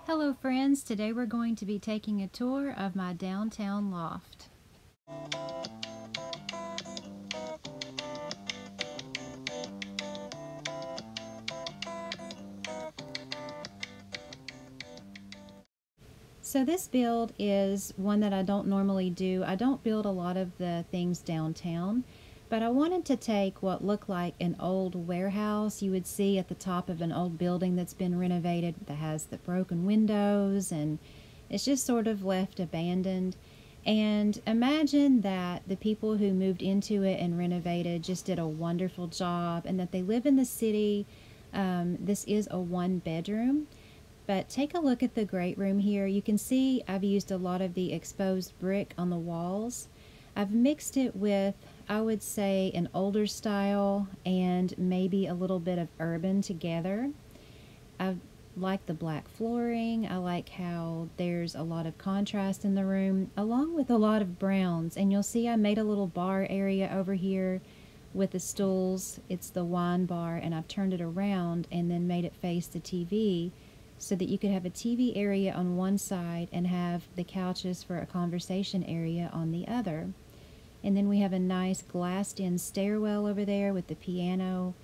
Hello friends, today we're going to be taking a tour of my downtown loft. So this build is one that I don't normally do. I don't build a lot of the things downtown, but I wanted to take what looked like an old warehouse you would see at the top of an old building that's been renovated that has the broken windows and it's just sort of left abandoned. And imagine that the people who moved into it and renovated just did a wonderful job and that they live in the city. This is a one bedroom. But take a look at the great room here. You can see I've used a lot of the exposed brick on the walls. I've mixed it with, I would say, an older style and maybe a little bit of urban together. I like the black flooring. I like how there's a lot of contrast in the room, along with a lot of browns. And you'll see I made a little bar area over here with the stools. It's the wine bar, and I've turned it around and then made it face the TV, so that you could have a TV area on one side and have the couches for a conversation area on the other. And then we have a nice glassed-in stairwell over there with the piano,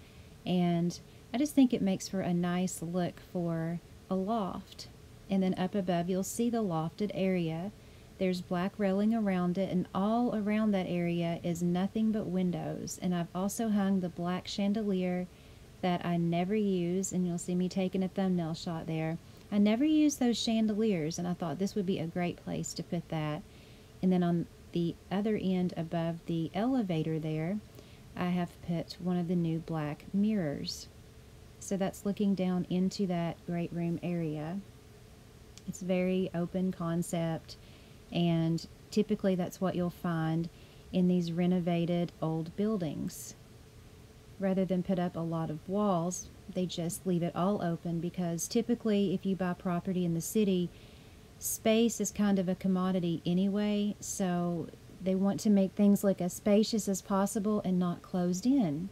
and I just think it makes for a nice look for a loft. And then up above you'll see the lofted area. There's black railing around it, and all around that area is nothing but windows. And I've also hung the black chandelier that I never use, and you'll see me taking a thumbnail shot there. I never use those chandeliers, and I thought this would be a great place to put that. And then on the other end above the elevator there, I have put one of the new black mirrors. So that's looking down into that great room area. It's very open concept, and typically that's what you'll find in these renovated old buildings. Rather than put up a lot of walls, they just leave it all open, because typically if you buy property in the city, space is kind of a commodity anyway, so they want to make things look as spacious as possible and not closed in.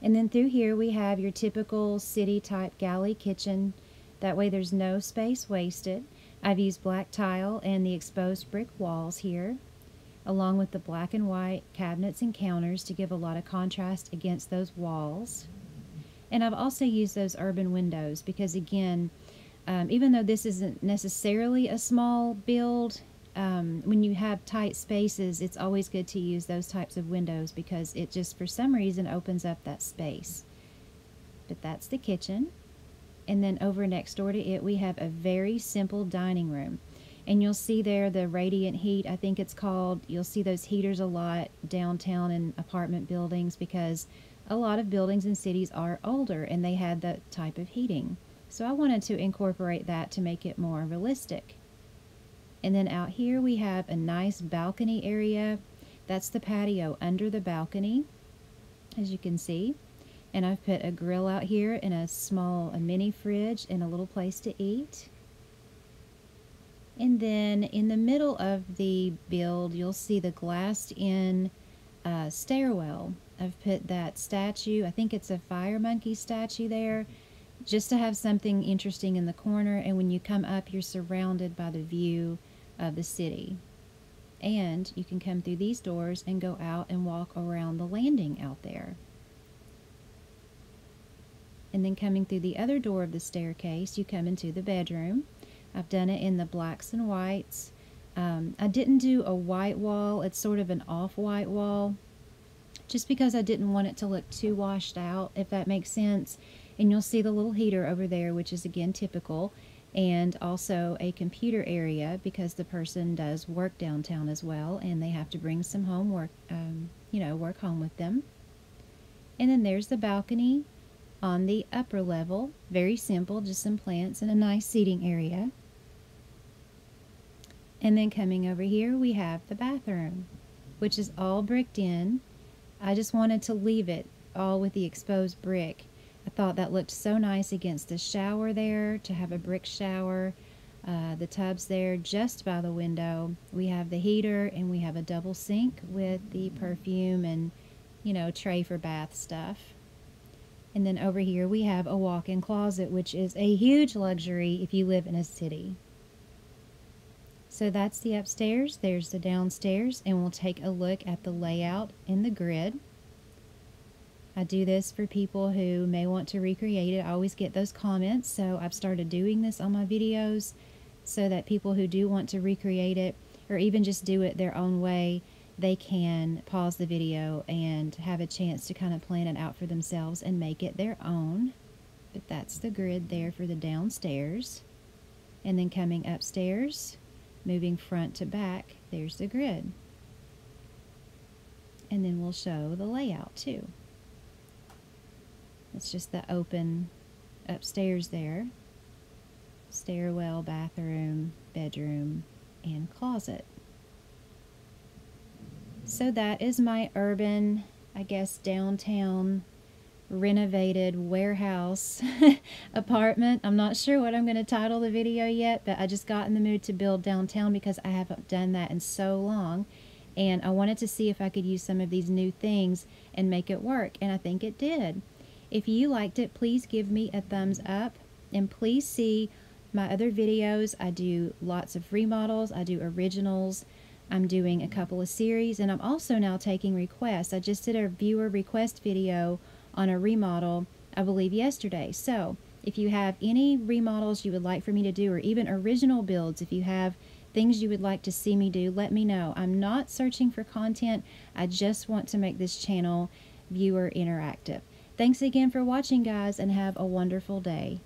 And then through here we have your typical city type galley kitchen. That way there's no space wasted. I've used black tile and the exposed brick walls here, along with the black and white cabinets and counters to give a lot of contrast against those walls. And I've also used those urban windows because, again, even though this isn't necessarily a small build, when you have tight spaces, it's always good to use those types of windows because it just, for some reason, opens up that space. But that's the kitchen. And then over next door to it, we have a very simple dining room. And you'll see there the radiant heat, I think it's called. You'll see those heaters a lot downtown in apartment buildings because a lot of buildings in cities are older and they had that type of heating. So I wanted to incorporate that to make it more realistic. And then out here we have a nice balcony area. That's the patio under the balcony, as you can see. And I've put a grill out here and a mini fridge and a little place to eat. And then in the middle of the build, you'll see the glassed-in stairwell. I've put that statue, I think it's a fire monkey statue there, just to have something interesting in the corner. And when you come up, you're surrounded by the view of the city. And you can come through these doors and go out and walk around the landing out there. And then coming through the other door of the staircase, you come into the bedroom. I've done it in the blacks and whites. I didn't do a white wall. It's sort of an off-white wall, just because I didn't want it to look too washed out, if that makes sense. And you'll see the little heater over there, which is again typical, and also a computer area because the person does work downtown as well, and they have to bring some home work, work home with them. And then there's the balcony on the upper level. Very simple, just some plants and a nice seating area. And then coming over here we have the bathroom, which is all bricked in. I just wanted to leave it all with the exposed brick. I thought that looked so nice against the shower there, to have a brick shower. The tub's there just by the window. We have the heater and we have a double sink with the perfume and, tray for bath stuff. And then over here we have a walk-in closet, which is a huge luxury if you live in a city. So that's the upstairs, there's the downstairs, and we'll take a look at the layout in the grid. I do this for people who may want to recreate it. I always get those comments, so I've started doing this on my videos so that people who do want to recreate it, or even just do it their own way, they can pause the video and have a chance to kind of plan it out for themselves and make it their own. But that's the grid there for the downstairs. And then coming upstairs, moving front to back, there's the grid. And then we'll show the layout too. It's just the open upstairs there. Stairwell, bathroom, bedroom, and closet. So that is my urban, I guess, downtown renovated warehouse apartment. I'm not sure what I'm going to title the video yet, but I just got in the mood to build downtown because I haven't done that in so long. And I wanted to see if I could use some of these new things and make it work. And I think it did. If you liked it, please give me a thumbs up. And please see my other videos. I do lots of remodels. I do originals. I'm doing a couple of series, and I'm also now taking requests. I just did a viewer request video on a remodel, I believe yesterday. So if you have any remodels you would like for me to do, or even original builds, if you have things you would like to see me do, let me know. I'm not searching for content. I just want to make this channel viewer interactive. Thanks again for watching, guys, and have a wonderful day.